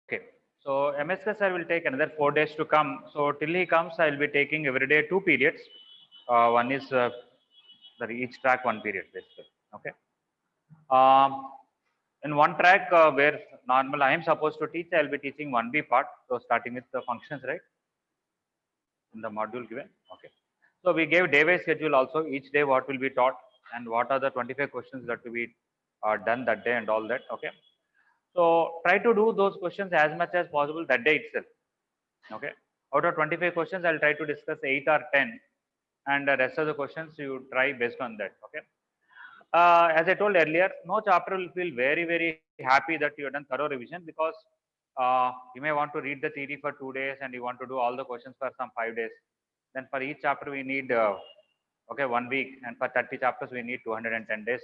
Okay. So MSK sir will take another 4 days to come. So till he comes, I will be taking every day 2 periods. One is each track 1 period basically. Okay. Um, in one track where normal I am supposed to teach, I will be teaching 1B part. So starting with the functions, right? In the module given. Okay. So we gave day-wise schedule also. Each day what will be taught and what are the 25 questions that will be done that day and all that. Okay. So try to do those questions as much as possible that day itself. Okay. Out of 25 questions, I'll try to discuss 8 or 10, and the rest of the questions you try based on that. Okay. As I told earlier, no chapter will feel very, very happy that you have done thorough revision, because you may want to read the theory for 2 days and you want to do all the questions for some 5 days. Then for each chapter we need okay 1 week, and for 30 chapters we need 210 days.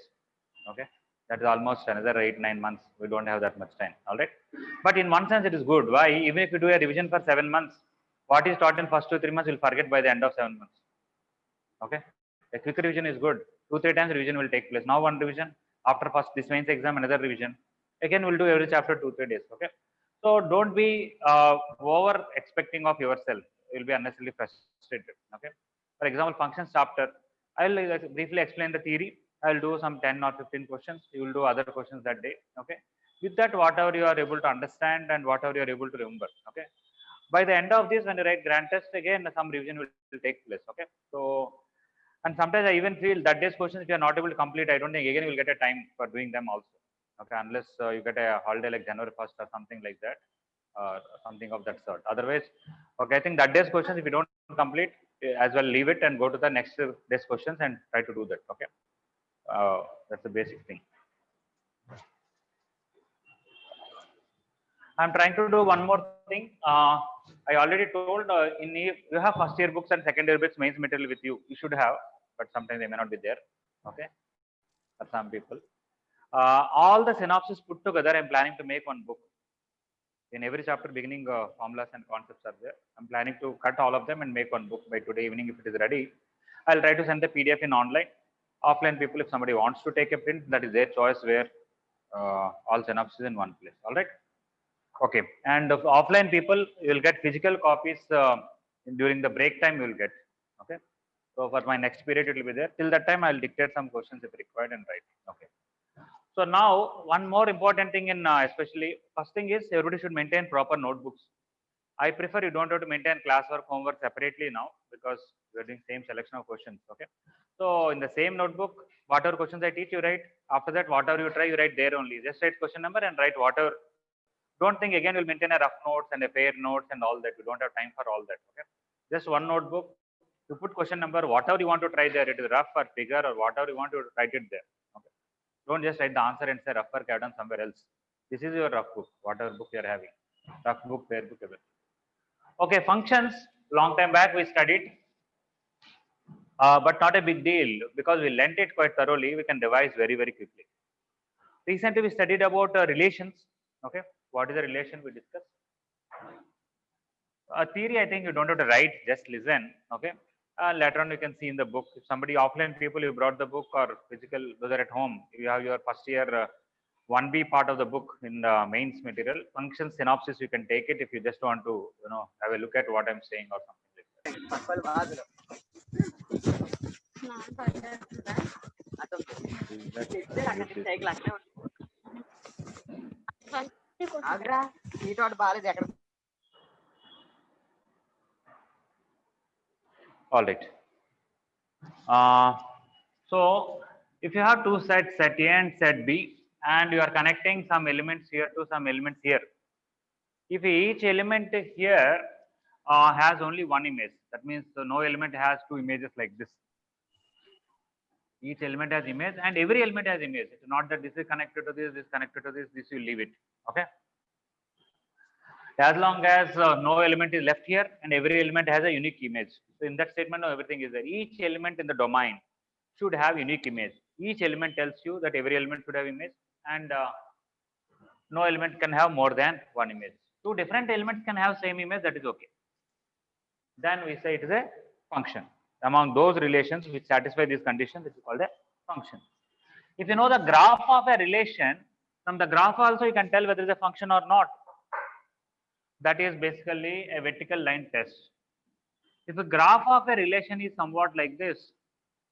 Okay, that is almost another 8-9 months. We don't have that much time. All right, but in one sense it is good. Why? Even if you do a revision for 7 months, what is taught in first 2-3 months you'll forget by the end of 7 months. Okay, a quick revision is good. 2-3 times revision will take place. Now one revision, after first this mains exam another revision, again we'll do every chapter 2-3 days. Okay, so don't be over expecting of yourself. You'll be unnecessarily frustrated. Okay, for example, functions chapter, I will briefly explain the theory. I will do some 10 or 15 questions. You will do other questions that day. Okay, with that whatever you are able to understand and whatever you are able to remember. Okay, by the end of this, when you write grand test, again some revision will take place. Okay, so and sometimes I even feel that day's questions, if you are not able to complete, I don't think again you will get a time for doing them also. Okay, unless you get a holiday like January 1st or something like that, something of that sort. Otherwise, okay, I think that day's questions, if you don't complete, as well leave it and go to the next day's questions and try to do that. Okay, that's the basic thing. I'm trying to do one more thing. I already told you have first year books and second year books mains material with you. You should have, but sometimes they may not be there. Okay, for some people. All the synopsis put together, I'm planning to make one book. In every chapter beginning, formulas and concepts are there. I'm planning to cut all of them and make one book by today evening if it is ready. I'll try to send the PDF in online. Offline people, if somebody wants to take a print, that is their choice, where all synopsis in one place. All right. Okay. And of offline people, you will get physical copies during the break time. You will get. Okay. So for my next period, it will be there. Till that time, I'll dictate some questions if required and write. Okay. So now one more important thing in especially first thing is everybody should maintain proper notebooks. I prefer you don't have to maintain classwork homework separately now, because we are doing same selection of questions. Okay. So in the same notebook, whatever questions I teach, you write. After that, whatever you try, you write there only. Just write question number and write whatever. Don't think again you'll maintain a rough notes and a pair notes and all that. We don't have time for all that. Okay. Just one notebook. You put question number, whatever you want to try there. It is rough or figure or whatever you want to write it there. Okay. Don't just write the answer and say rough work I've done somewhere else. This is your rough book, whatever book you're having. Rough book, pair book, everything. Okay, functions, long time back we studied, but not a big deal, because we learnt it quite thoroughly. We can revise very, very quickly. Recently we studied about relations. Okay, what is a relation we discussed? Theory, I think you don't have to write, just listen. Okay, later on you can see in the book. If somebody offline people, you brought the book, or physical, those are at home. You have your first year 1B part of the book in the mains material. Function synopsis, you can take it if you just want to, have a look at what I'm saying or something like that. All right. So if you have two sets, set A and set B, and you are connecting some elements here to some elements here, if each element here has only one image, that means no element has two images like this. Each element has image, and every element has image. It's not that this is connected to this connected to this you leave it. Okay. As long as no element is left here and every element has a unique image. So in that statement, no, everything is there. Each element in the domain should have unique image. Each element tells you that every element should have image, and no element can have more than one image. Two different elements can have same image, that is okay. Then we say it is a function. Among those relations which satisfy these conditions, it is called a function. If you know the graph of a relation, from the graph also you can tell whether it is a function or not. That is basically a vertical line test. If a graph of a relation is somewhat like this,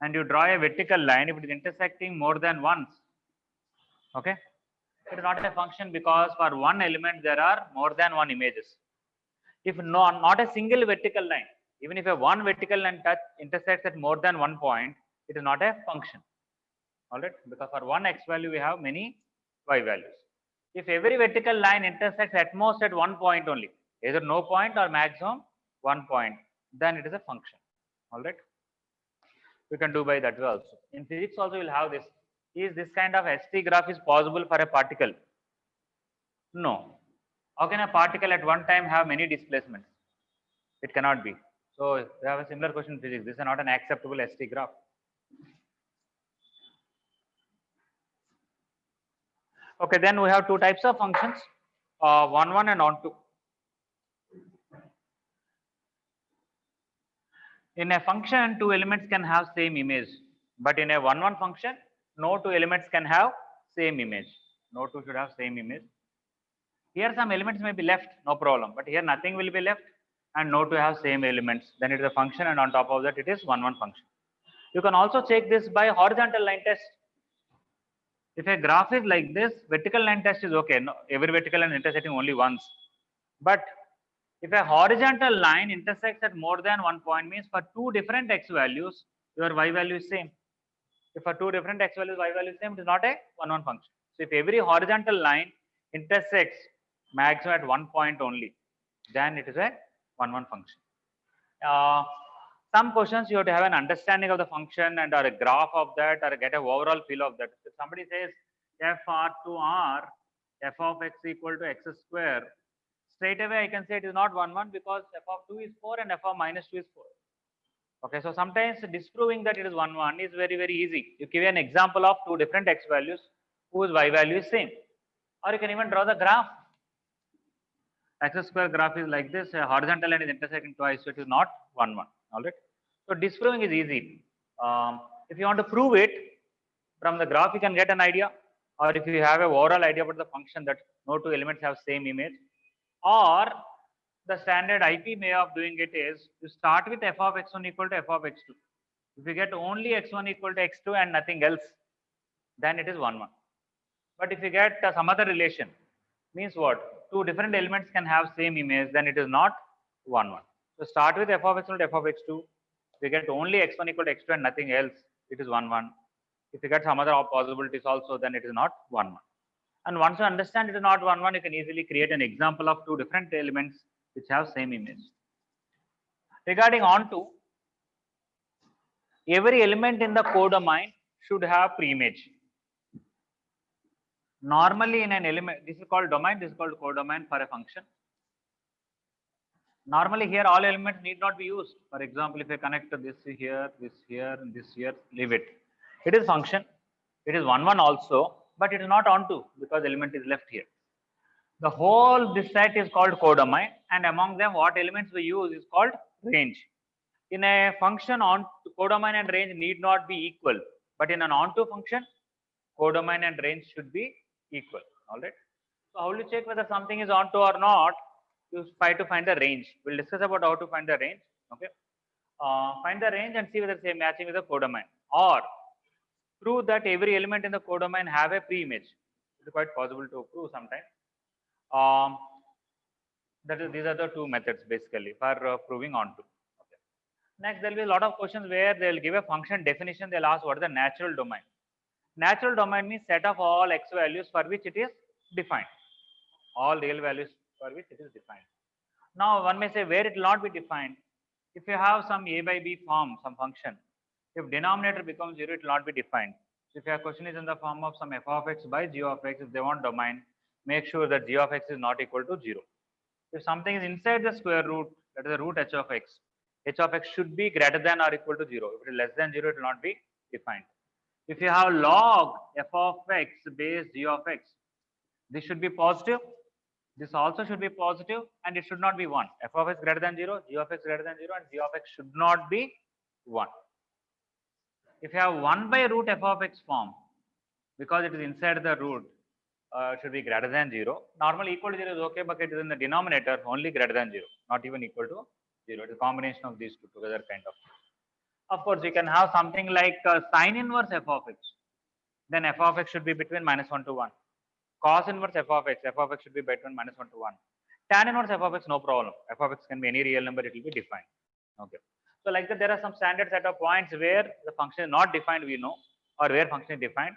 and you draw a vertical line, if it is intersecting more than once, okay, it is not a function because for one element there are more than one images. If not a single vertical line, even if a one vertical line intersects at more than one point, it is not a function. All right, because for one x value we have many y values. If every vertical line intersects at most at one point only, either no point or maximum one point, then it is a function. All right, we can do by that way also. In physics also we'll have this. Is this kind of ST graph is possible for a particle? No. How can a particle at one time have many displacements? It cannot be. So we have a similar question in physics. This is not an acceptable ST graph. Okay, then we have two types of functions, one and onto. In a function, two elements can have same image, but in a one function, no two elements can have same image. No two should have same image. Here some elements may be left, no problem, but here nothing will be left and no two have same elements. Then it is a function, and on top of that it is one function. You can also check this by horizontal line test. If a graph is like this, vertical line test is okay. No, every vertical line intersecting only once. But if a horizontal line intersects at more than one point, means for two different x values, your y value is same. If for two different x values, y value is same, it is not a one function. So if every horizontal line intersects maximum at one point only, then it is a one function. Some questions you have to have an understanding of the function and or a graph of that, or get a overall feel of that. If somebody says f r to r, f of x equal to x square, straight away I can say it is not 1 because f of 2 is 4 and f of minus 2 is 4. Okay, so sometimes disproving that it is 1 is very easy. You give an example of two different x values whose y value is same, or you can even draw the graph. X square graph is like this, a horizontal line is intersecting twice, so it is not 1 all right. So disproving is easy. If you want to prove it from the graph, you can get an idea, or if you have a overall idea about the function that no two elements have same image, or the standard IP way of doing it is you start with f of x1 equal to f of x2. If you get only x1 equal to x2 and nothing else, then it is 1 But if you get some other relation, means what? Two different elements can have same image, then it is not 1 So start with f of x1 to f of x2. If you get only x1 equal to x2 and nothing else, it is 1 If you get some other possibilities also, then it is not 1 And once you understand it is not 1 you can easily create an example of two different elements which have same image. Regarding onto, every element in the codomain should have preimage. Normally in an element, this is called domain, this is called codomain for a function. Normally here all elements need not be used. For example, if I connect this here, and this here, leave it. It is function. It is 1 also, but it is not onto because element is left here. The whole this set is called codomain, and among them what elements we use is called range. In a function, on codomain and range need not be equal, but in an onto function, codomain and range should be equal. All right. So how will you check whether something is onto or not? You try to find the range. We'll discuss about how to find the range. Okay. Find the range and see whether it's matching with the codomain, or prove that every element in the codomain have a pre-image. It is quite possible to prove sometimes. These are the two methods basically for proving onto. Okay. Next, there will be a lot of questions where they will give a function definition. They'll ask what is the natural domain. Natural domain means set of all x values for which it is defined. All real values for which it is defined. Now, one may say where it will not be defined. If you have some a by b form, some function, if denominator becomes 0, it will not be defined. So if your question is in the form of some f of x by g of x, if they want domain, make sure that g of x is not equal to 0. If something is inside the square root, that is the root h of x should be greater than or equal to 0. If it is less than 0, it will not be defined. If you have log f of x base g of x, this should be positive. This also should be positive, and it should not be 1. F of x greater than 0, g of x greater than 0, and g of x should not be 1. If you have 1 by root f of x form, because it is inside the root, should be greater than 0. Normally equal to 0 is okay, but it is in the denominator only greater than 0, not even equal to 0. It is a combination of these two together kind of. Of course, you can have something like sine inverse f of x. Then f of x should be between -1 to 1. Cos inverse f of x should be between -1 to 1. Tan inverse f of x, no problem. F of x can be any real number, it will be defined. Okay. So like that, there are some standard set of points where the function is not defined, we know, or where function is defined.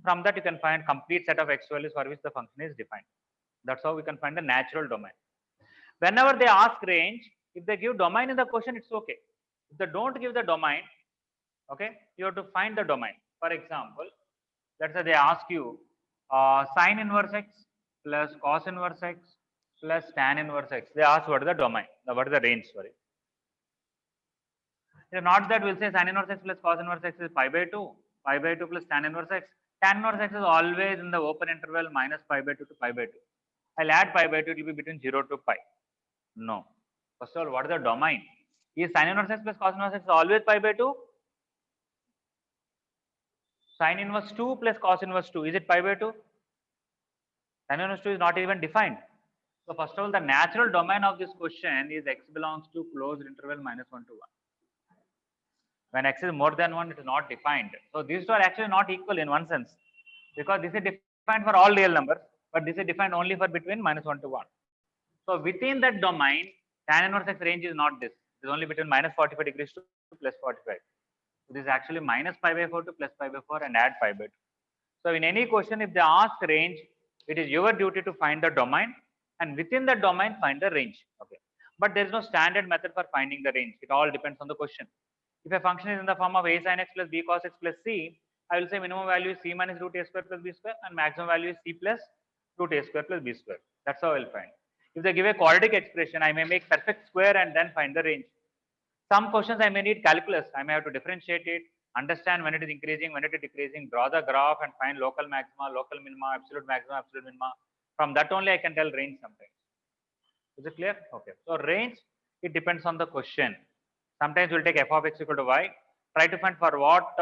From that, you can find complete set of x values for which the function is defined. That's how we can find the natural domain. Whenever they ask range, if they give domain in the question, it's okay. If they don't give the domain, okay, you have to find the domain. For example, let's say they ask you sine inverse x plus cos inverse x plus tan inverse x. They ask what is the domain, what is the range, sorry. If not that, we'll say sine inverse x plus cos inverse x is pi by 2 plus tan inverse x. Tan inverse x is always in the open interval minus pi by 2 to pi by 2. I'll add pi by 2, it will be between 0 to pi. No. First of all, what is the domain? Is sine inverse x plus cos inverse x always pi by 2? Sine inverse 2 plus cos inverse 2, is it pi by 2? Sine inverse 2 is not even defined. So first of all, the natural domain of this question is x belongs to closed interval -1 to 1. When x is more than 1, it is not defined. So these two are actually not equal in one sense, because this is defined for all real numbers, but this is defined only for between -1 to 1. So within that domain, tan inverse x range is not this. It is only between -45 degrees to +45. So this is actually minus pi by 4 to plus pi by 4 and add pi by 2. So in any question, if they ask range, it is your duty to find the domain, and within the domain find the range. Okay. But there is no standard method for finding the range. It all depends on the question. If a function is in the form of a sin x plus b cos x plus c, I will say minimum value is c minus root a square plus b square, and maximum value is c plus root a square plus b square. That's how I will find. If they give a quadratic expression, I may make perfect square and then find the range. Some questions I may need calculus. I may have to differentiate it, understand when it is increasing, when it is decreasing, draw the graph and find local maxima, local minima, absolute maxima, absolute minima. From that only I can tell range sometimes. Is it clear? Okay. So range, it depends on the question. Sometimes we'll take f of x equal to y. Try to find for what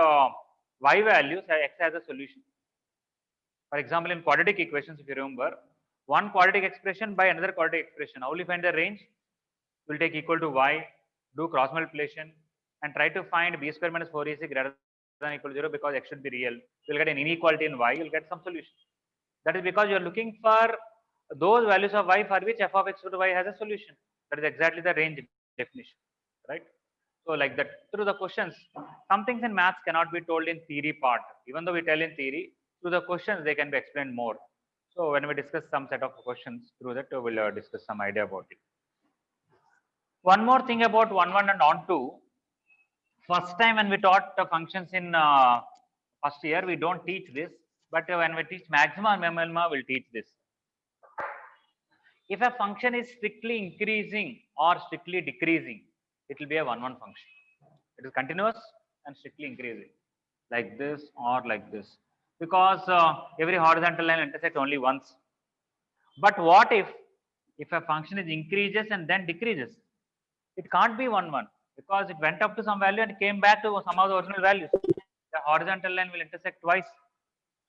y values x has a solution. For example, in quadratic equations, if you remember, one quadratic expression by another quadratic expression. How will you find the range? We'll take equal to y, do cross multiplication, and try to find b square minus 4ac greater than or equal to 0 because x should be real. You'll get an inequality in y, you'll get some solution. That is because you're looking for those values of y for which f of x equal to y has a solution. That is exactly the range definition, right? So like that, through the questions, some things in maths cannot be told in theory part. Even though we tell in theory, through the questions they can be explained more. So when we discuss some set of questions through that, we will discuss some idea about it. One more thing about 1.1 and on2. First time when we taught the functions in first year, we don't teach this, but when we teach maxima and minima, we'll teach this. If a function is strictly increasing or strictly decreasing, it will be a 1.1 function. It is continuous and strictly increasing, like this or like this, because every horizontal line intersects only once. But what if a function is increases and then decreases? It can't be 1.1 because it went up to some value and came back to some of the original values. The horizontal line will intersect twice.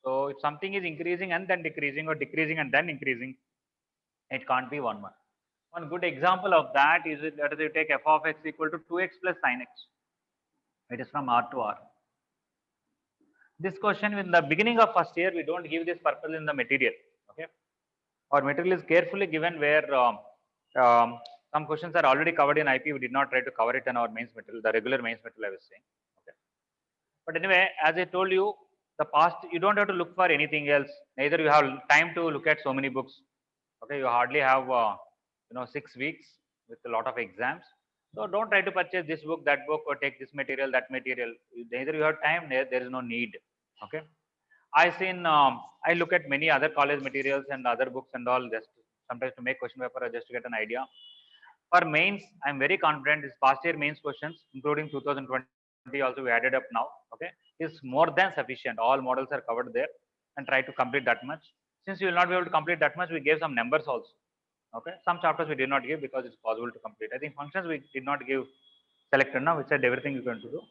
So if something is increasing and then decreasing or decreasing and then increasing, it can't be 1.1. One good example of that is let us take f of x equal to 2x plus sin x. It is from R to R. This question in the beginning of first year, we don't give this purpose in the material. Okay, our material is carefully given where some questions are already covered in IP. We did not try to cover it in our mains material, the regular mains material I was saying. Okay, but anyway, as I told you, the past you don't have to look for anything else. Neither you have time to look at so many books. Okay, you hardly have 6 weeks with a lot of exams. So don't try to purchase this book, that book, or take this material, that material. Neither you have time, there is no need. Okay, I look at many other college materials and other books and all, just sometimes to make question paper or just to get an idea. For mains, I'm very confident this past year mains questions, including 2020 also we added up now. Okay, is more than sufficient. All models are covered there, and try to complete that much. Since you will not be able to complete that much, we gave some numbers also. Okay, some chapters we did not give because it's possible to complete. I think functions we did not give selected now. We said everything you're going to do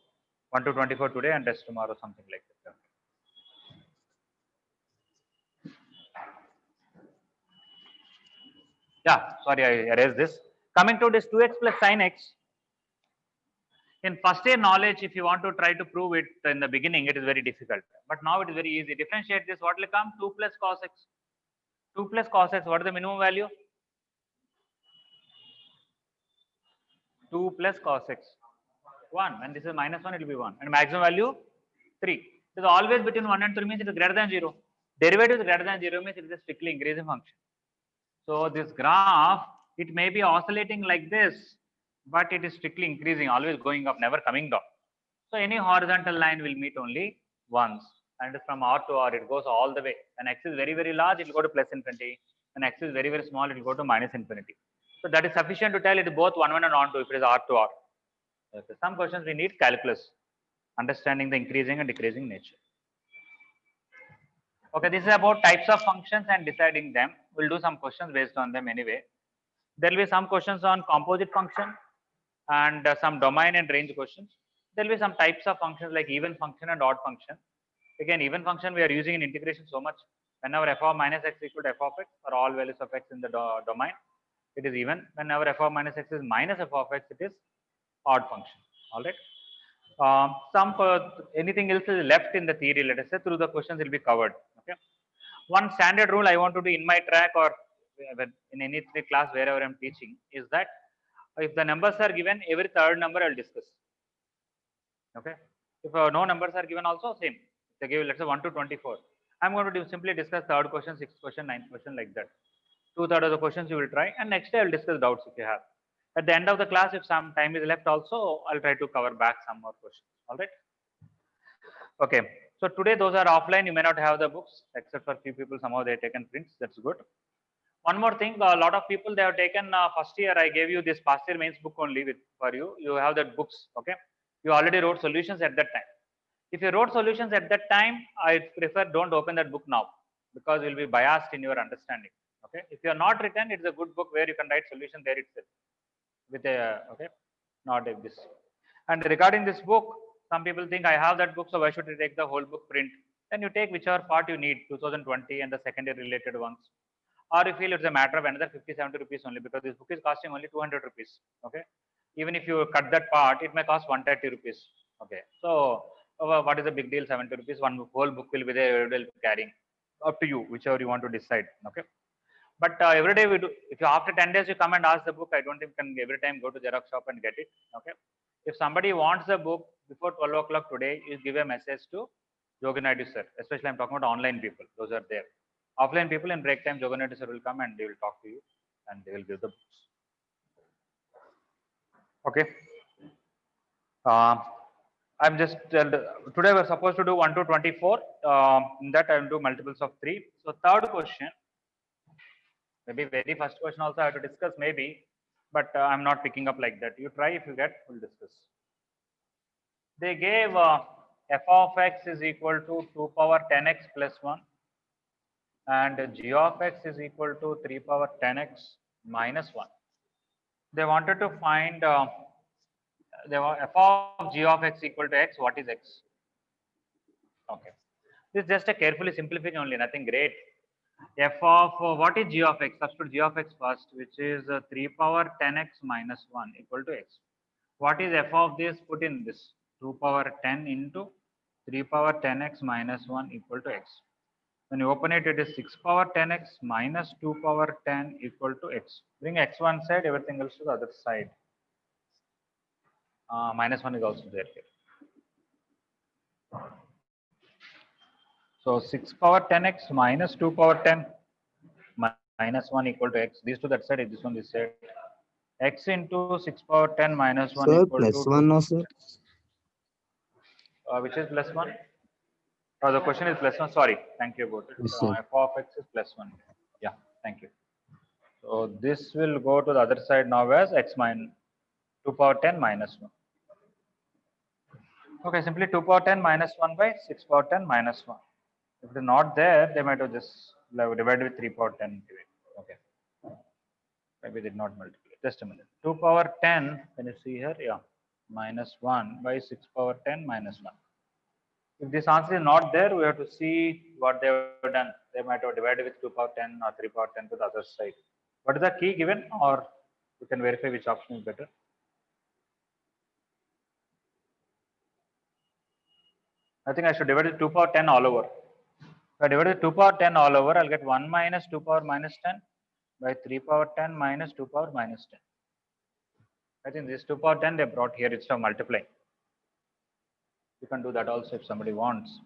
1 to 24 today and rest tomorrow, something like that. Yeah, sorry, I erased this. Coming to this 2x plus sin x. In first year knowledge, if you want to try to prove it in the beginning, it is very difficult. But now it is very easy. Differentiate this. What will come? 2 plus cos x. 2 plus cos x. What is the minimum value? 2 plus cos x. 1. When this is minus 1, it will be 1. And maximum value 3. So always between 1 and 3 means it is greater than 0. Derivative is greater than 0 means it is a strictly increasing function. So this graph, it may be oscillating like this, but it is strictly increasing, always going up, never coming down. So any horizontal line will meet only once, and from R to R, it goes all the way. When x is very, very large, it will go to plus infinity. When x is very, very small, it will go to minus infinity. So that is sufficient to tell it is both 1, 1 and on 2 if it is R to R. Okay. Some questions we need calculus, understanding the increasing and decreasing nature. Okay, this is about types of functions and deciding them. We'll do some questions based on them anyway. There will be some questions on composite function and some domain and range questions. There will be some types of functions like even function and odd function. Again, even function we are using in integration so much. Whenever f of minus x equal to f of x for all values of x in the domain, it is even. Whenever f of minus x is minus f of x, it is odd function. All right. Anything else is left in the theory, let us say, through the questions will be covered. Okay. One standard rule I want to do in my track or in any class wherever I'm teaching is that if the numbers are given, every third number I'll discuss. Okay. If no numbers are given, also same. If they give, let's say 1 to 24, I'm going to simply discuss third question, sixth question, ninth question, like that. 2/3 of the questions you will try, and next day I'll discuss doubts if you have. At the end of the class, if some time is left, also I'll try to cover back some more questions. All right. Okay. So today those are offline. You may not have the books, except for few people. Somehow they taken prints. That's good. One more thing, a lot of people they have taken first year. I gave you this past year mains book only for you. You have that books. Okay. You already wrote solutions at that time. If you wrote solutions at that time, I prefer don't open that book now because you'll be biased in your understanding. Okay. If you are not written, it's a good book where you can write solution there itself with a okay, not like this. And regarding this book, some people think I have that book, so why should I take the whole book print? Then you take whichever part you need, 2020 and the second year related ones. Or you feel it's a matter of another 50, 70 rupees only because this book is costing only 200 rupees. Okay. Even if you cut that part, it may cost 130 rupees. Okay. So what is the big deal? 70 rupees, one whole book will be there, will be carrying. Up to you, whichever you want to decide. Okay. But every day we do. If you after 10 days you come and ask the book, I don't think you can every time go to Xerox shop and get it. Okay. If somebody wants the book before 12 o'clock today, you give a message to Yogi Naidu sir. Especially I'm talking about online people. Those are there. Offline people in break time, Yogi Naidu sir will come and they will talk to you and they will give the books. Okay. I'm just today we're supposed to do 1 to 24. In that I will do multiples of 3. So third question. Maybe very first question also I have to discuss maybe, but I'm not picking up like that. You try, if you get, we'll discuss. They gave f of x is equal to 2 power 10x plus 1 and g of x is equal to 3 power 10x minus 1. They wanted to find f of g of x equal to x. What is x? Okay. This is just a carefully simplification only, nothing great. F of what is g of x? Substitute g of x first, which is 3 power 10x minus 1 equal to x. What is f of this? Put in this 2 power 10 into 3 power 10x minus 1 equal to x. When you open it, it is 6 power 10x minus 2 power 10 equal to x. Bring x one side, everything else to the other side. Minus 1 is also there here. So 6 power 10x minus 2 power 10 minus 1 equal to x. These two that side, this one this side. X into 6 power 10 minus 1 Sir, equal plus to 1 2. no, sir. Which is plus 1? Oh, the question is plus 1. Sorry. Thank you about it. Yes, sir. F of x is plus 1. Yeah, thank you. So this will go to the other side now as x minus 2 power 10 minus 1. Okay, simply 2 power 10 minus 1 by 6 power 10 minus 1. If it is not there, they might have just divided with 3 power 10. Okay. Maybe did not multiply. Just a minute. 2 power 10, can you see here? Yeah. Minus 1 by 6 power 10 minus 1. If this answer is not there, we have to see what they have done. They might have divided with 2 power 10 or 3 power 10 to the other side. What is the key given, or you can verify which option is better? I think I should divide it 2 power 10 all over. If I divide it 2 power 10 all over, I'll get 1 minus 2 power minus 10 by 3 power 10 minus 2 power minus 10. I think this 2 power 10 they brought here instead of multiplying. You can do that also if somebody wants.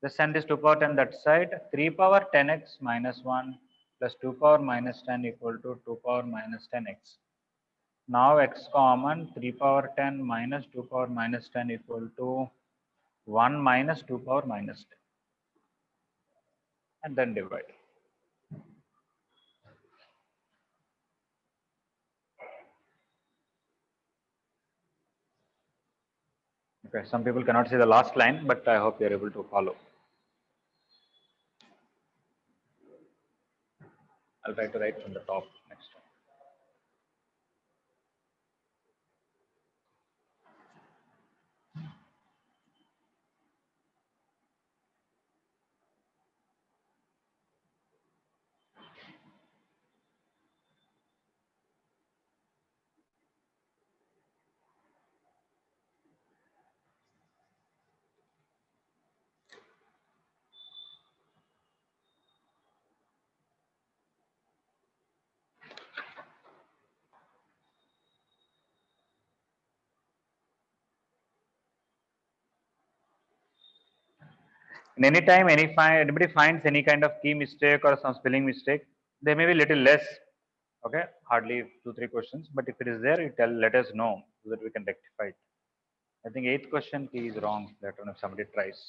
Just send this 2 power 10 that side. 3 power 10x minus 1 plus 2 power minus 10 equal to 2 power minus 10x. Now x common, 3 power 10 minus 2 power minus 10 equal to 1 minus 2 power minus 10. And then divide. Okay, some people cannot see the last line, but I hope they are able to follow. I'll try to write from the top next time. And anytime anybody finds any kind of key mistake or some spelling mistake, there may be little less. Okay, hardly 2-3 questions, but if it is there, you let us know so that we can rectify it. I think 8th question key is wrong. Later on, if somebody tries,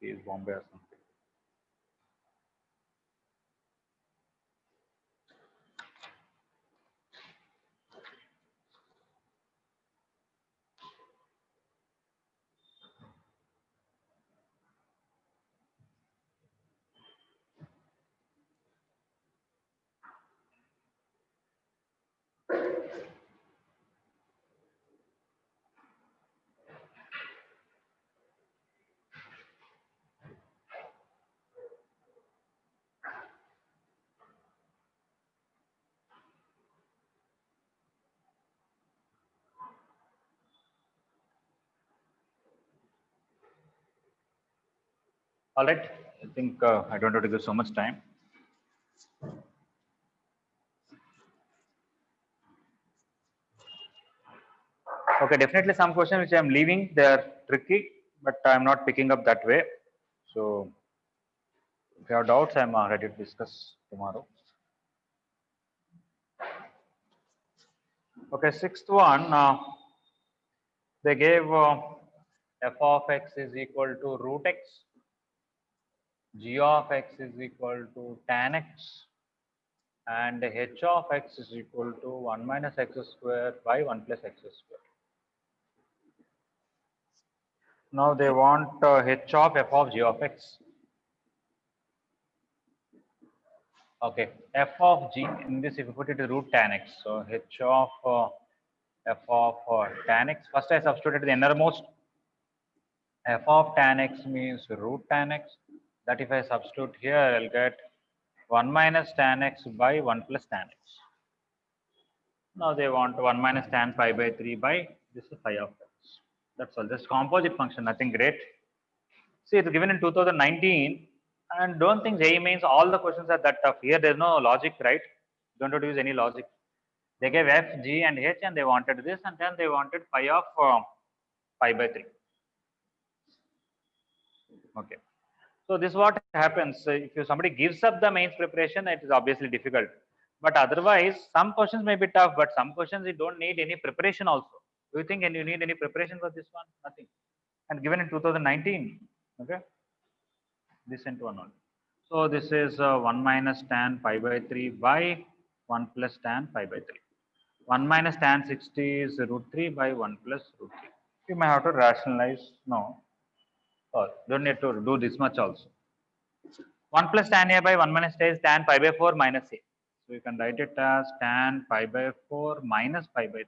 key is Bombay or something. All right, I think I don't have to give so much time. Okay, definitely some questions which I am leaving, they are tricky, but I am not picking up that way. So if you have doubts, I am ready to discuss tomorrow. Okay, 6th one, they gave f of x is equal to root x, g of x is equal to tan x, and h of x is equal to 1 minus x square by 1 plus x square. Now they want h of f of g of x. Okay, f of g, in this if you put it to root tan x, so h of f of tan x, first I substituted the innermost. F of tan x means root tan x, that if I substitute here, I'll get 1 minus tan x by 1 plus tan x. Now they want 1 minus tan pi by 3 by this is phi of x. That's all, just composite function, nothing great. See, it's given in 2019, and don't think JEE means all the questions are that tough. Here there's no logic, right? Don't have to use any logic. They gave f, g, and h, and they wanted this, and then they wanted phi of pi by 3. Okay. So this is what happens. If somebody gives up the mains preparation, it is obviously difficult. But otherwise, some questions may be tough, but some questions you don't need any preparation also. Do you think you need any preparation for this one? Nothing. And given in 2019. Okay. This into one only. So this is 1 minus tan pi by 3 by 1 plus tan pi by 3. 1 minus tan 60 is root 3 by 1 plus root 3. You may have to rationalize. No. Oh, don't need to do this much also. 1 plus tan a by 1 minus a is tan pi by 4 minus a. So you can write it as tan pi by 4 minus pi by 3.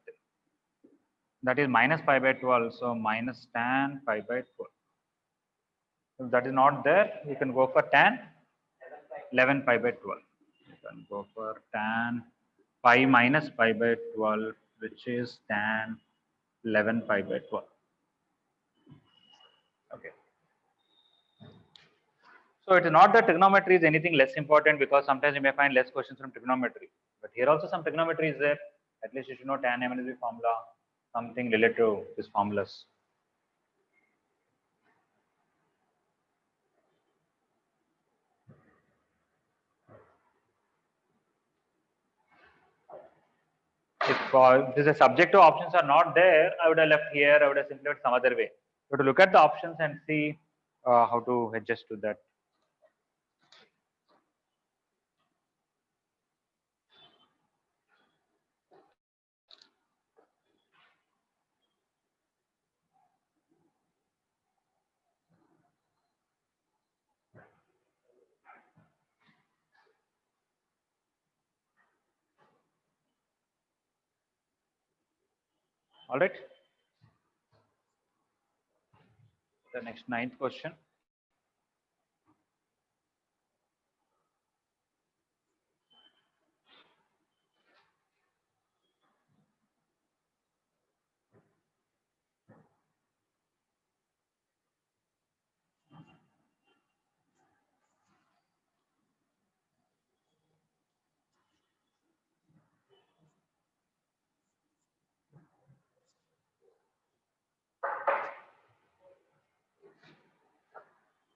That is minus pi by 12. So minus tan pi by 4. If that is not there, you can go for tan 11 pi by 12. can go for tan pi minus pi by 12, which is tan 11 pi by 12. Okay. So it is not that trigonometry is anything less important, because sometimes you may find less questions from trigonometry. But here also some trigonometry is there. At least you should know tan MNSB formula, something related to these formulas. If the subjective options are not there, I would have left here. I would have simply left some other way. So to look at the options and see how to adjust to that. All right. The next ninth question.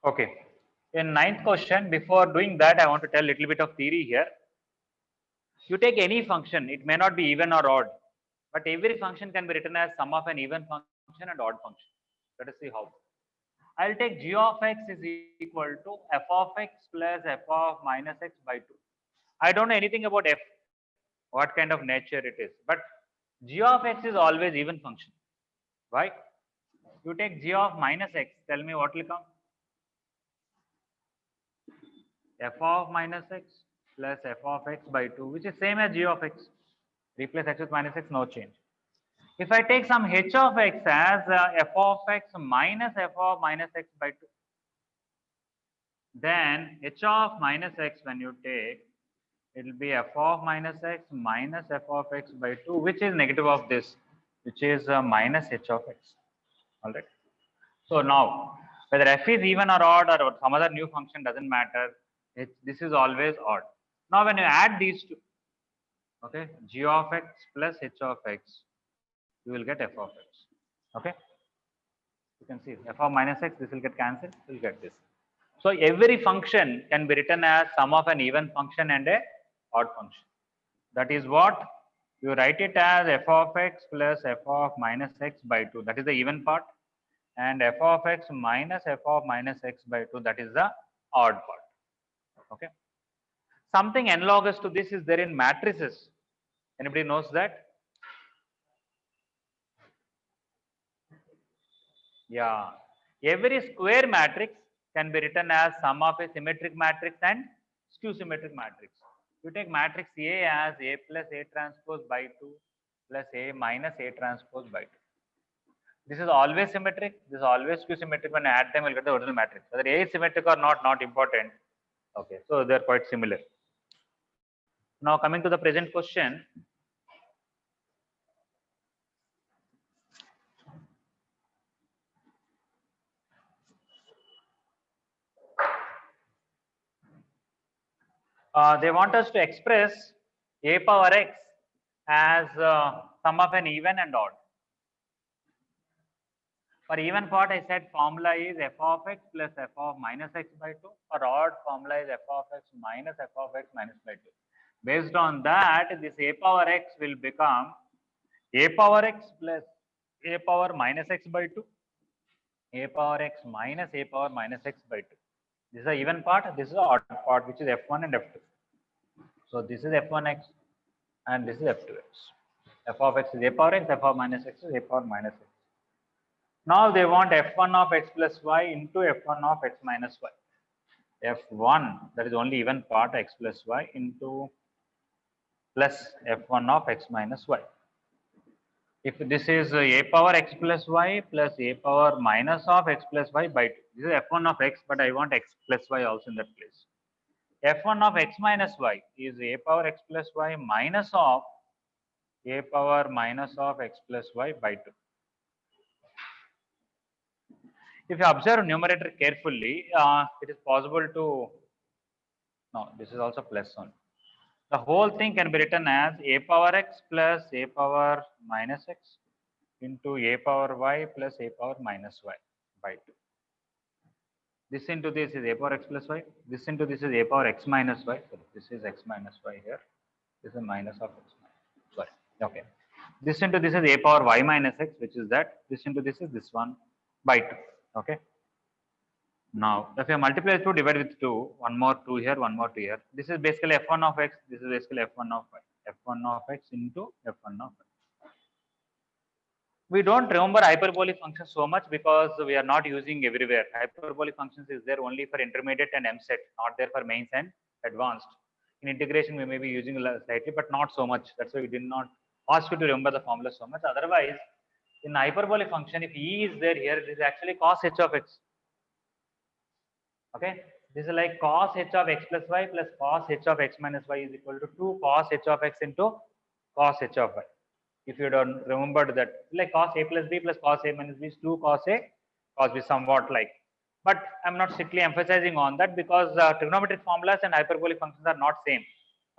Okay. In ninth question, before doing that, I want to tell a little bit of theory here. You take any function, it may not be even or odd, but every function can be written as sum of an even function and odd function. Let us see how. I'll take g of x is equal to f of x plus f of minus x by 2. I don't know anything about f, what kind of nature it is, but g of x is always even function. Why? You take g of minus x, tell me what will come. F of minus x plus f of x by 2, which is same as g of x. Replace x with minus x, no change. If I take some h of x as f of x minus f of minus x by 2, then h of minus x, when you take, it will be f of minus x minus f of x by 2, which is negative of this, which is minus h of x. All right. So now, whether f is even or odd or some other new function, doesn't matter. This is always odd. Now, when you add these two, okay, g of x plus h of x, you will get f of x. Okay. You can see f of minus x, this will get cancelled, you will get this. So every function can be written as sum of an even function and a odd function. That is what you write it as f of x plus f of minus x by 2. That is the even part. And f of x minus f of minus x by 2. That is the odd part. Okay. Something analogous to this is there in matrices. Anybody knows that? Yeah. Every square matrix can be written as sum of a symmetric matrix and skew symmetric matrix. You take matrix A as A plus A transpose by 2 plus A minus A transpose by 2. This is always symmetric. This is always skew symmetric. When I add them, we'll get the original matrix. Whether A is symmetric or not important. Okay, so they're quite similar. Now coming to the present question. They want us to express a power x as sum of an even and odd. For even part, I said formula is f of x plus f of minus x by 2. For odd, formula is f of x minus f of x minus by 2. Based on that, this a power x will become a power x plus a power minus x by 2, a power x minus a power minus x by 2. This is the even part, this is the odd part, which is f1 and f2. So this is f1x and this is f2x. F of x is a power x, f of minus x is a power minus x. Now they want f1 of x plus y into f1 of x minus y. F1, that is only even part, x plus y into plus f1 of x minus y. If this is a power x plus y plus a power minus of x plus y by 2. This is f1 of x, but I want x plus y also in that place. f1 of x minus y is a power x plus y minus of a power minus of x plus y by 2. If you observe numerator carefully, it is possible to, no, this is also plus 1. The whole thing can be written as a power x plus a power minus x into a power y plus a power minus y by 2. This into this is a power x plus y. This into this is a power x minus y. So this is x minus y here. This is minus of x minus. Sorry. Okay. This into this is a power y minus x, which is that. This into this is this one by 2. Okay. Now, if you multiply 2 divided with 2, one more 2 here, one more 2 here. This is basically f1 of x. This is basically f1 of y. f1 of x into f1 of y. We don't remember hyperbolic functions so much because we are not using everywhere. Hyperbolic functions is there only for intermediate and MSET, not there for mains and advanced. In integration, we may be using slightly, but not so much. That's why we did not ask you to remember the formula so much. Otherwise, in hyperbolic function, if E is there here, it is actually cos h of x. Okay, this is like cos h of x plus y plus cos h of x minus y is equal to 2 cos h of x into cos h of y. If you don't remember that, like cos a plus b plus cos a minus b is 2 cos a cos b, somewhat like. But I'm not strictly emphasizing on that because trigonometric formulas and hyperbolic functions are not same.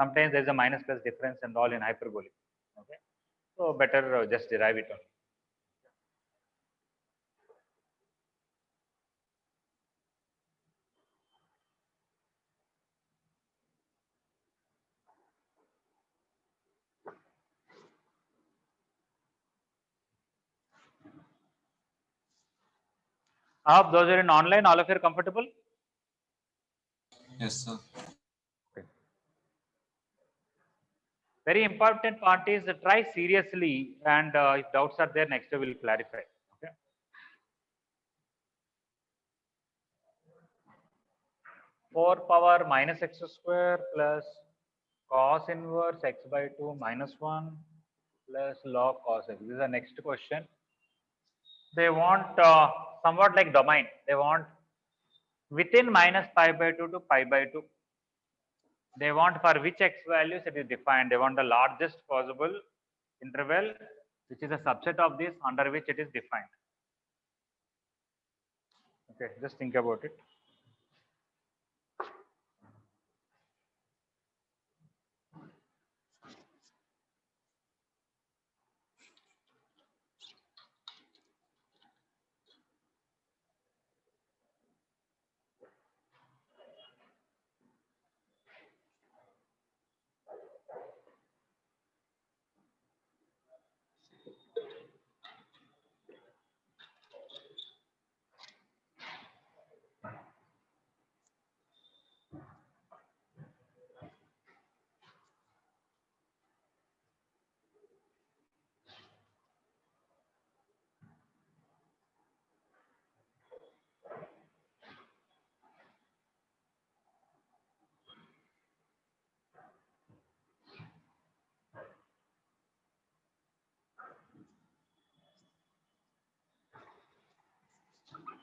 Sometimes there's a minus plus difference and all in hyperbolic. Okay, so better just derive it only. I hope those are in online, all of you are comfortable. Yes, sir. Okay. Very important part is try seriously, and if doubts are there, next we will clarify. Okay. 4 power minus x square plus cos inverse x by 2 minus 1 plus log cos x. This is the next question. They want somewhat like domain. They want within minus pi by 2 to pi by 2. They want for which x values it is defined. They want the largest possible interval, which is a subset of this under which it is defined. Okay, just think about it.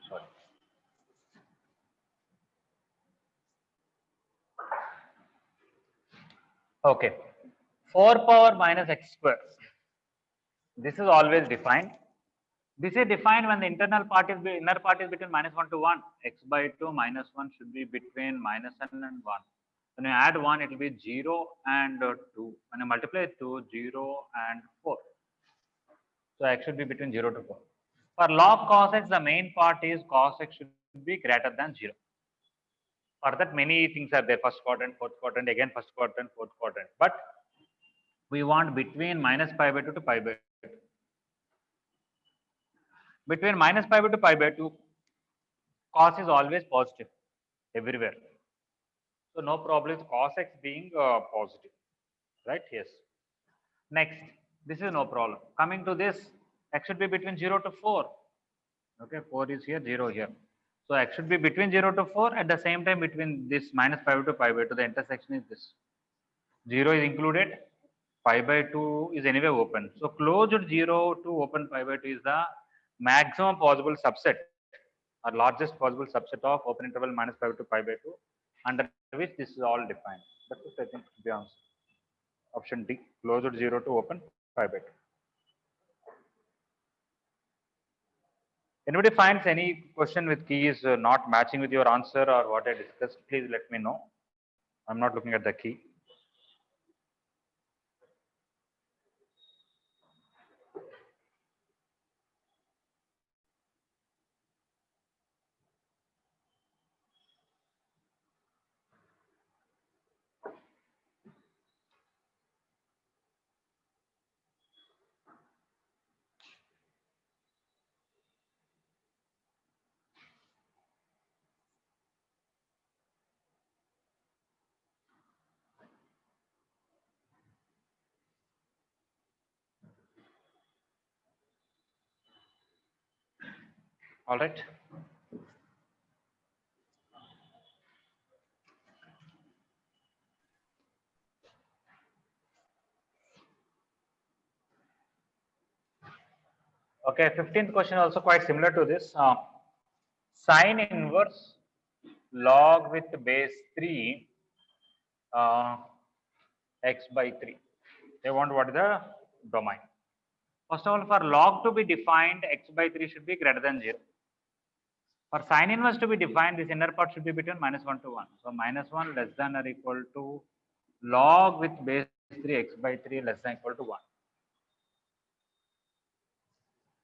Sorry. Okay. 4 power minus x square. This is always defined. This is defined when the internal part is inner part is between minus 1 to 1. X by 2 minus 1 should be between minus n and 1. When you add 1, it will be 0 and 2. When you multiply 2, 0 and 4. So x should be between 0 to 4. For log cos x, the main part is cos x should be greater than 0. For that, many things are there: first quadrant, fourth quadrant, again first quadrant, fourth quadrant. But we want between minus pi by 2 to pi by 2. Between minus pi by 2 to pi by 2, cos is always positive everywhere. So no problem with cos x being positive, right? Yes. Next, this is no problem. Coming to this, x should be between 0 to 4. Okay, 4 is here, 0 here. So x should be between 0 to 4. At the same time, between this minus pi by 2 to pi by 2, the intersection is this. 0 is included. Pi by 2 is anyway open. So closed 0 to open pi by 2 is the maximum possible subset or largest possible subset of open interval minus pi by 2 pi by 2 under which this is all defined. That's it, I think, the answer. Option D, closed 0 to open pi by 2. Anybody finds any question with keys not matching with your answer or what I discussed, please let me know. I'm not looking at the key. All right. Okay, 15th question also quite similar to this. Sine inverse log with base 3 uh, x by 3. They want what is the domain. First of all, for log to be defined, x by 3 should be greater than 0. For sine inverse to be defined, this inner part should be between -1 to 1. So -1 less than or equal to log with base 3 x by 3 less than or equal to 1.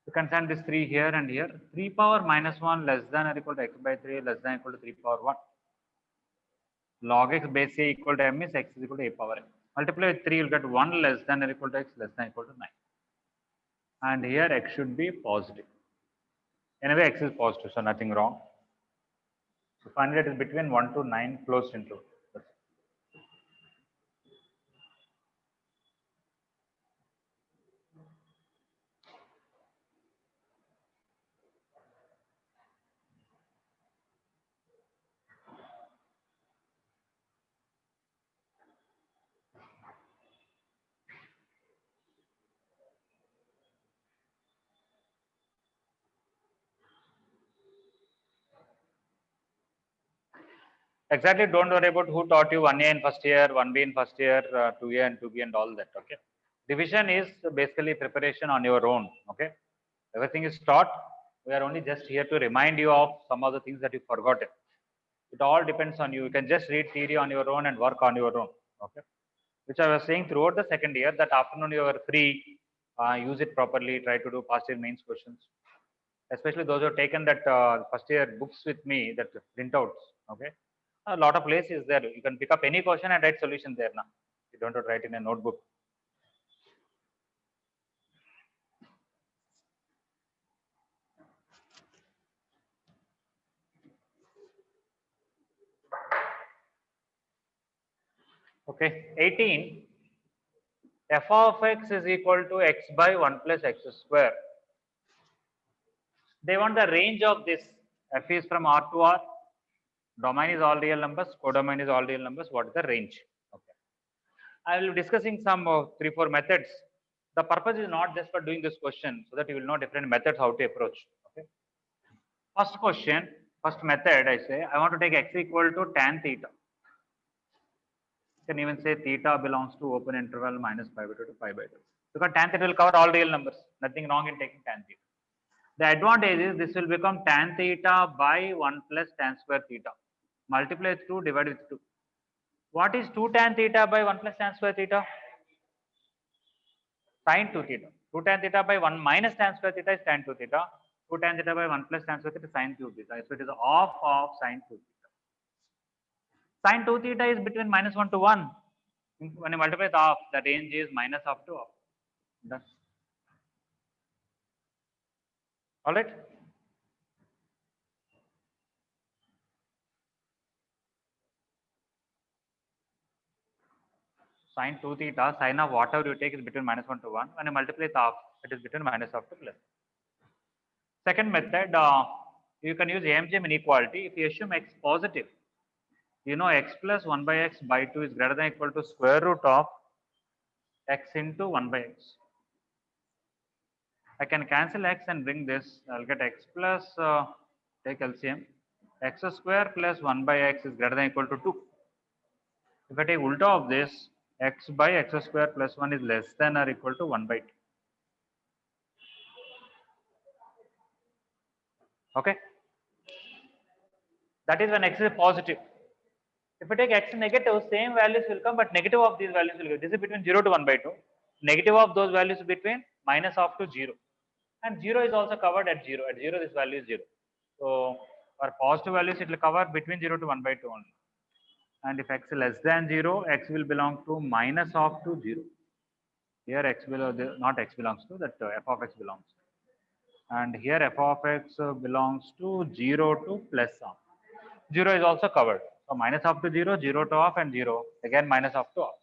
You can send this 3 here and here. 3 power -1 less than or equal to x by 3 less than or equal to 3 power 1. Log x base a equal to m is x is equal to a power m. Multiply with 3, you'll get 1 less than or equal to x less than or equal to 9. And here x should be positive. Anyway, x is positive, so nothing wrong. So finally, it is between 1 to 9 closed interval. Exactly, don't worry about who taught you 1A in first year, 1B in first year, 2A and 2B and all that, okay. Division is basically preparation on your own, okay. Everything is taught. We are only just here to remind you of some of the things that you forgotten. It all depends on you. You can just read theory on your own and work on your own, okay. Which I was saying throughout the second year, that afternoon you are free, use it properly, try to do past year mains questions. Especially those who have taken that first year books with me, that printouts, okay. A lot of place is there. You can pick up any question and write solution there now. You don't have to write in a notebook. Okay, 18. F of x is equal to x by 1 plus x square. They want the range of this. F is from R to R. Domain is all real numbers. Codomain is all real numbers. What is the range? Okay. I will be discussing some 3-4 methods. The purpose is not just for doing this question, so that you will know different methods how to approach. Okay. First question, first method, I say, I want to take x equal to tan theta. You can even say theta belongs to open interval minus pi by 2 to pi by 2. Because tan theta will cover all real numbers. Nothing wrong in taking tan theta. The advantage is this will become tan theta by 1 plus tan square theta. Multiply with 2, divide with 2. What is 2 tan theta by 1 plus tan square theta? Sin 2 theta. 2 tan theta by 1 minus tan square theta is tan 2 theta. 2 tan theta by 1 plus tan square theta is sin 2 theta. So it is half of sin 2 theta. Sin 2 theta is between -1 to 1. When you multiply with half, the range is minus half to half. Done. All right. Sin 2 theta, sin of whatever you take is between -1 to 1. When you multiply with half, it is between minus half to plus. Second method, you can use AMGM inequality. If you assume x positive, you know x plus 1 by x by 2 is greater than or equal to square root of x into 1 by x. I can cancel x and bring this. I'll get x plus, take LCM. X square plus 1 by x is greater than or equal to 2. If I take ulta of this, x by x square plus 1 is less than or equal to 1 by 2. Okay, that is when x is positive. If I take x negative, same values will come, but negative of these values will go. This is between 0 to 1 by 2. Negative of those values between minus of to 0. And 0 is also covered at 0. At 0, this value is 0. So for positive values, it will cover between 0 to 1 by 2 only. And if x is less than 0, x will belong to minus of to 0. Here x will not x belongs to, that f of x belongs to. And here f of x belongs to 0 to plus of. 0 is also covered. So minus of to 0, 0 to off, and 0 again minus of to off.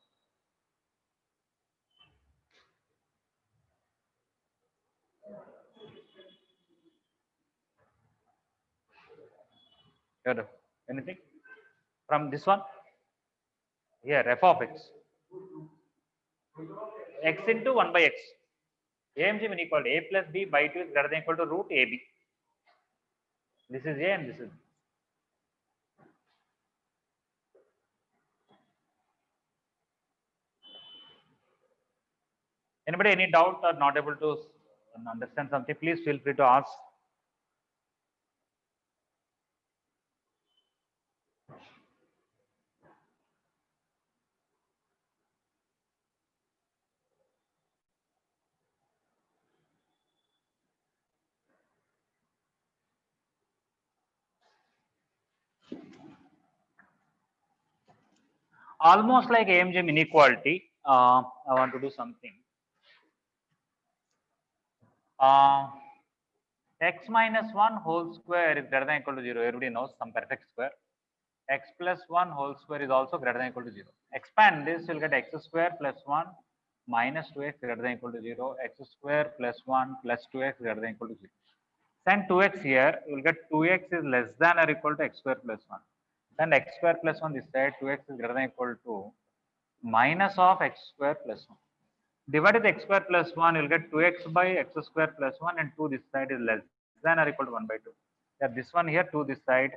Here, anything from this one? Here f of x, x into 1 by x. AMG when equal to a plus b by 2 is greater than equal to root ab. This is a and this is b. Anybody any doubt or not able to understand something? Please feel free to ask. Almost like AMG inequality, I want to do something. X minus 1 whole square is greater than equal to 0. Everybody knows some perfect square. X plus 1 whole square is also greater than equal to 0. Expand this, you'll get x square plus 1 minus 2x greater than equal to 0. X square plus 1 plus 2x greater than equal to 0. Send 2x here, you'll get 2x is less than or equal to x square plus 1. Send x square plus 1 this side, 2x is greater than equal to minus of x square plus 1. Divided x square plus 1, you'll get 2x by x square plus 1, and 2 this side is less than or equal to 1 by 2. Yeah, this one here, 2 this side,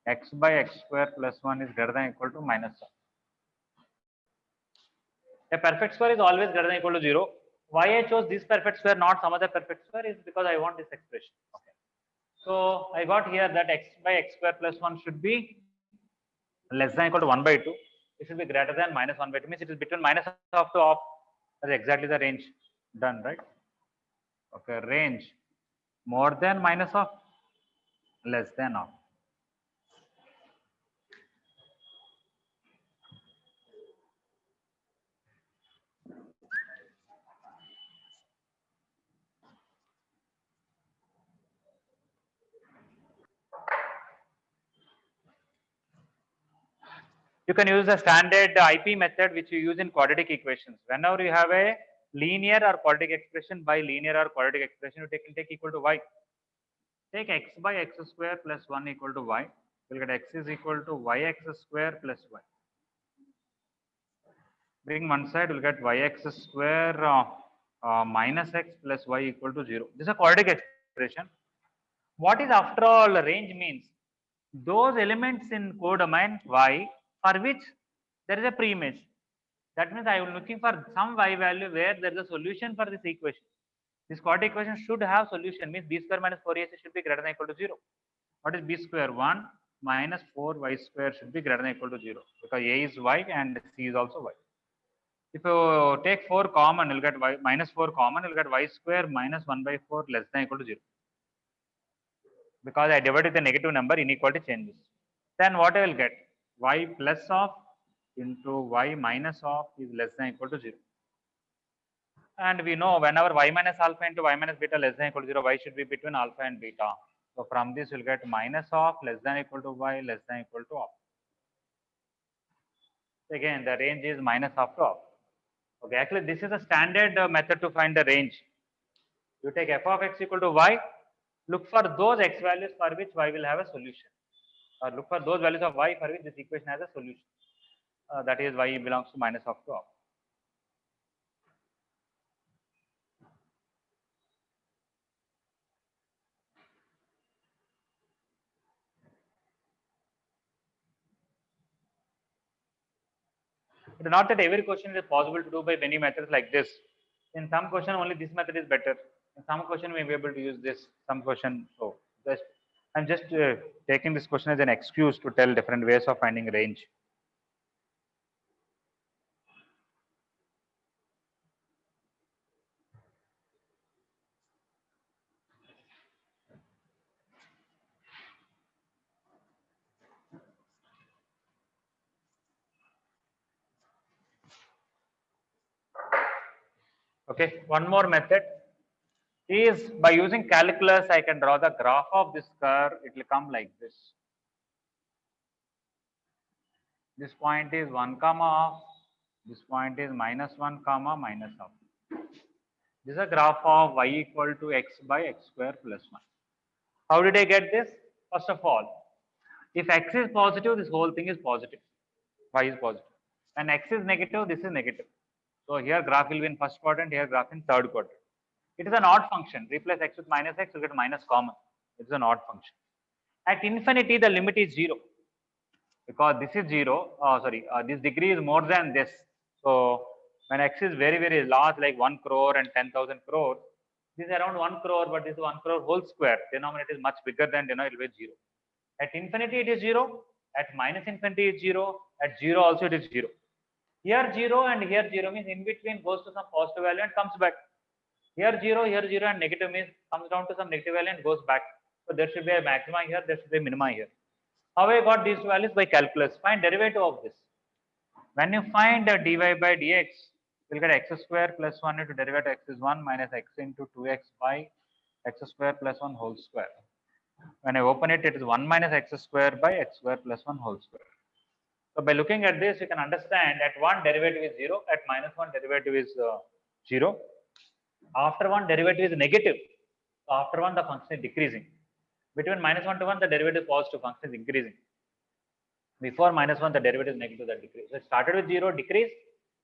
x by x square plus 1 is greater than equal to minus 1. A perfect square is always greater than equal to 0. Why I chose this perfect square, not some other perfect square, is because I want this expression. Okay. So I got here that x by x square plus 1 should be less than equal to 1 by 2. It should be greater than minus 1 by 2. Means it is between minus half to half. That's exactly the range. Done, right? Okay, range more than minus of, less than of. You can use the standard IP method which you use in quadratic equations. Whenever you have a linear or quadratic expression, by linear or quadratic expression, you take equal to y. Take x by x square plus 1 equal to y. You'll get x is equal to yx square plus y. Bring one side, you'll get yx square minus x plus y equal to 0. This is a quadratic expression. What is after all range means? Those elements in codomain y for which there is a pre-image. That means I am looking for some y value where there is a solution for this equation. This quadratic equation should have solution, means b square minus 4ac should be greater than equal to 0. What is b square? 1 minus 4y square should be greater than equal to 0 because a is y and c is also y. If you take 4 common, you'll get y minus 4 common, you'll get y square minus 1 by 4 less than equal to 0. Because I divided the negative number, inequality changes. Then what I will get? Y plus of into y minus of is less than equal to 0. And we know whenever y minus alpha into y minus beta less than equal to 0, y should be between alpha and beta. So from this you'll get minus of less than equal to y less than equal to of. Again, the range is minus of to of. Okay, actually this is a standard method to find the range. You take f of x equal to y, look for those x values for which y will have a solution. Or look for those values of y for which this equation has a solution. That is y belongs to minus of to of. It is not that every question is possible to do by many methods like this. In some question, only this method is better. In some question, we may be able to use this. Some question, so just I'm just taking this question as an excuse to tell different ways of finding range. Okay, one more method is by using calculus, I can draw the graph of this curve. It will come like this. This point is 1 comma off. This point is -1 comma minus off. This is a graph of y equal to x by x square plus 1. How did I get this? First of all, if x is positive, this whole thing is positive. Y is positive. When x is negative, this is negative. So here graph will be in first quadrant, here graph in third quadrant. It is an odd function. Replace x with minus x, you get minus common. It is an odd function. At infinity, the limit is 0 because this is 0. This degree is more than this. So when x is very, very large, like 1 crore and 10,000 crore, this is around 1 crore, but this is 1 crore whole square. Denominator is much bigger than denominator, it will be 0. At infinity, it is 0. At minus infinity, it is 0. At 0 also, it is 0. Here 0 and here 0 means in between goes to some positive value and comes back. Here 0 and negative means comes down to some negative value and goes back. So there should be a maxima here, there should be a minima here. How I got these values? By calculus. Find derivative of this. When you find dy by dx, you'll get x square plus 1 into derivative x is 1 minus x into 2x by x square plus 1 whole square. When I open it, it is 1 minus x square by x square plus 1 whole square. So by looking at this, you can understand at 1 derivative is 0, at minus 1 derivative is 0. After 1 derivative is negative. So after 1 the function is decreasing. Between minus 1 to 1 the derivative positive, function is increasing. Before minus 1 the derivative is negative, that decrease. So it started with 0, decrease,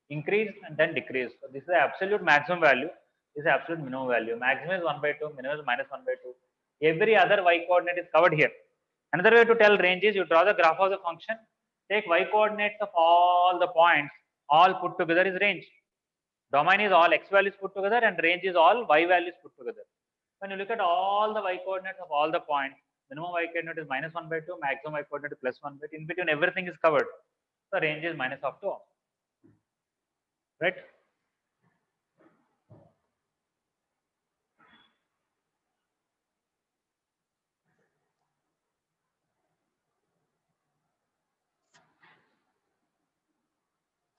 increase and then decrease. So this is the absolute maximum value. This is the absolute minimum value. Maximum is 1 by 2, minimum is minus 1 by 2. Every other y coordinate is covered here. Another way to tell range is you draw the graph of the function, take y coordinates of all the points, all put together is range. Domain is all x values put together and range is all y values put together. When you look at all the y coordinates of all the points, minimum y coordinate is minus 1 by 2, maximum y coordinate is plus 1 by 2. In between everything is covered. The range is minus of 2. Right?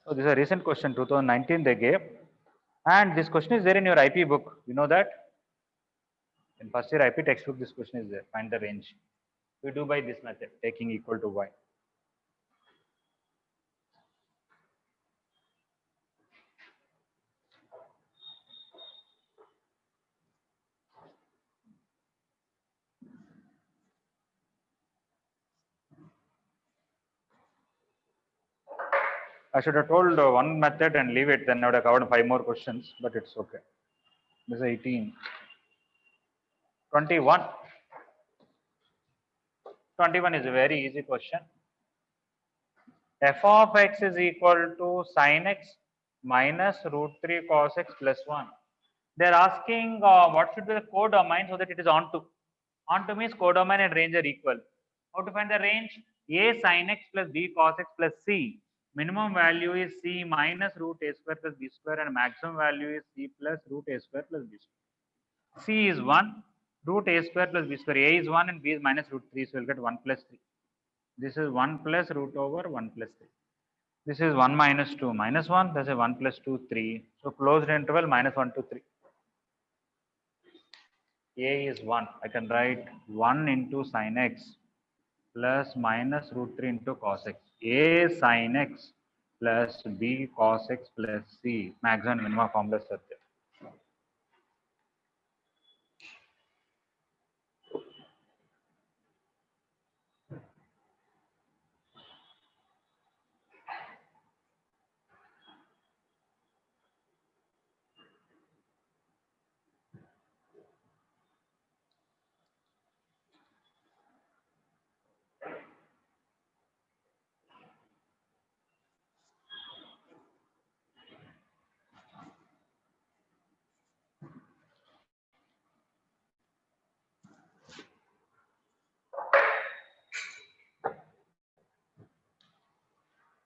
So this is a recent question, 2019 they gave. And this question is there in your IP book. You know that? In first year IP textbook, this question is there. Find the range. We do by this method, taking equal to y. I should have told one method and leave it, then I would have covered 5 more questions, but it's okay. This is 18. 21. 21 is a very easy question. F of x is equal to sin x minus root 3 cos x plus 1. They are asking what should be the codomain so that it is onto. Onto means codomain and range are equal. How to find the range? A sin x plus b cos x plus c. Minimum value is c minus root a square plus b square and maximum value is c plus root a square plus b square. C is 1, root a square plus b square. A is 1 and b is minus root 3, so we'll get 1 plus 3. This is 1 plus root over 1 plus 3. This is 1 minus 2 minus 1. That's a 1 plus 2, 3. So closed interval minus 1 to 3. A is 1. I can write 1 into sin x plus minus root 3 into cos x. A sin x plus b cos x plus c. Maximum and minimum formulas are there.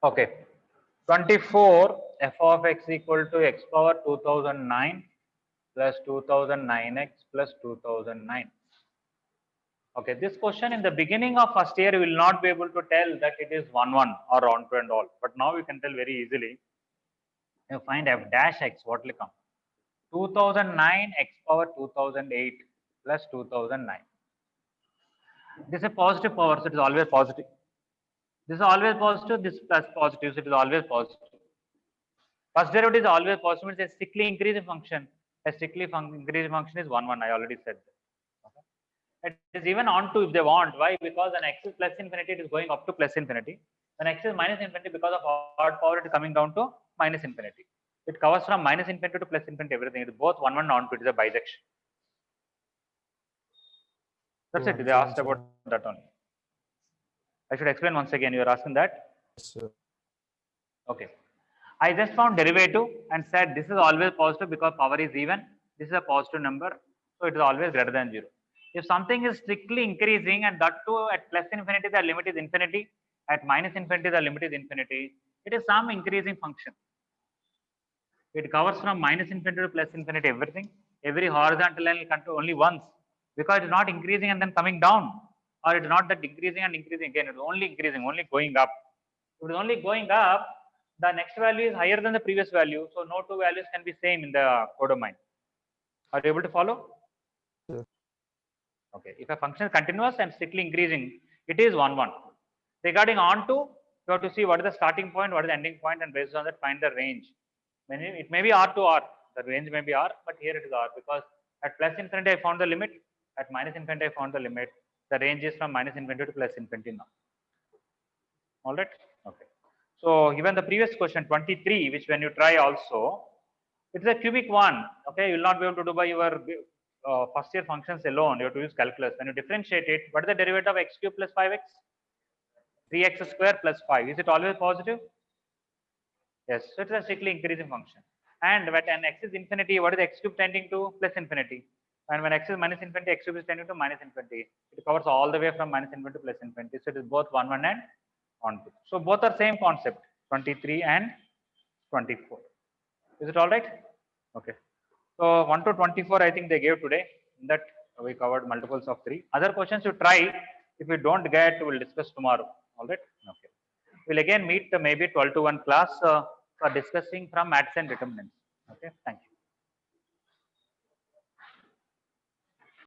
Okay. 24 f of x equal to x power 2009 plus 2009x plus 2009. Okay, this question in the beginning of first year, you will not be able to tell that it is 1, 1 or on to and all. But now you can tell very easily. You find f dash x, what will come? 2009 x power 2008 plus 2009. This is a positive power, so it is always positive. This is always positive, this plus positive, so it is always positive. First derivative is always positive, it's a strictly increasing function. A strictly increasing function is 1, 1. I already said that. Okay. It is even on to if they want. Why? Because when x is plus infinity, it is going up to plus infinity. When x is minus infinity, because of odd power, it is coming down to minus infinity. It covers from minus infinity to plus infinity, everything. It is both 1, 1 on to. It is a bisection. That's it. They asked about that only. I should explain once again. You are asking that? Yes, sir. Okay. I just found derivative and said this is always positive because power is even. This is a positive number. So it is always greater than 0. If something is strictly increasing and that too at plus infinity, the limit is infinity. At minus infinity, the limit is infinity. It is some increasing function. It covers from minus infinity to plus infinity everything. Every horizontal line will control only once because it is not increasing and then coming down. Or it is not that increasing and increasing again. It is only increasing, only going up. If it is only going up, the next value is higher than the previous value. So no two values can be same in the codomain. Are you able to follow? Sure. Okay. If a function is continuous and strictly increasing, it is 1, 1. Regarding onto, you have to see what is the starting point, what is the ending point, and based on that find the range. It may be R to R. The range may be R, but here it is R because at plus infinity I found the limit. At minus infinity I found the limit. The range is from minus infinity to plus infinity now. All right. Okay. So even the previous question 23, which when you try also, it's a cubic one. Okay, you will not be able to do by your first year functions alone. You have to use calculus. When you differentiate it, what is the derivative of x cube plus 5x? 3x square plus 5. Is it always positive? Yes. So it's a strictly increasing function. And when x is infinity, what is x cube tending to? Plus infinity. And when x is minus infinity, x cube is tending to minus infinity. It covers all the way from minus infinity to plus infinity. So it is both 1, 1 and on 2. So both are same concept, 23 and 24. Is it all right? Okay. So 1 to 24, I think they gave today. In that we covered multiples of 3. Other questions you try. If you don't get, we'll discuss tomorrow. All right. Okay. We'll again meet maybe 12 to 1 class for discussing from maths and determinants. Okay. Thank you.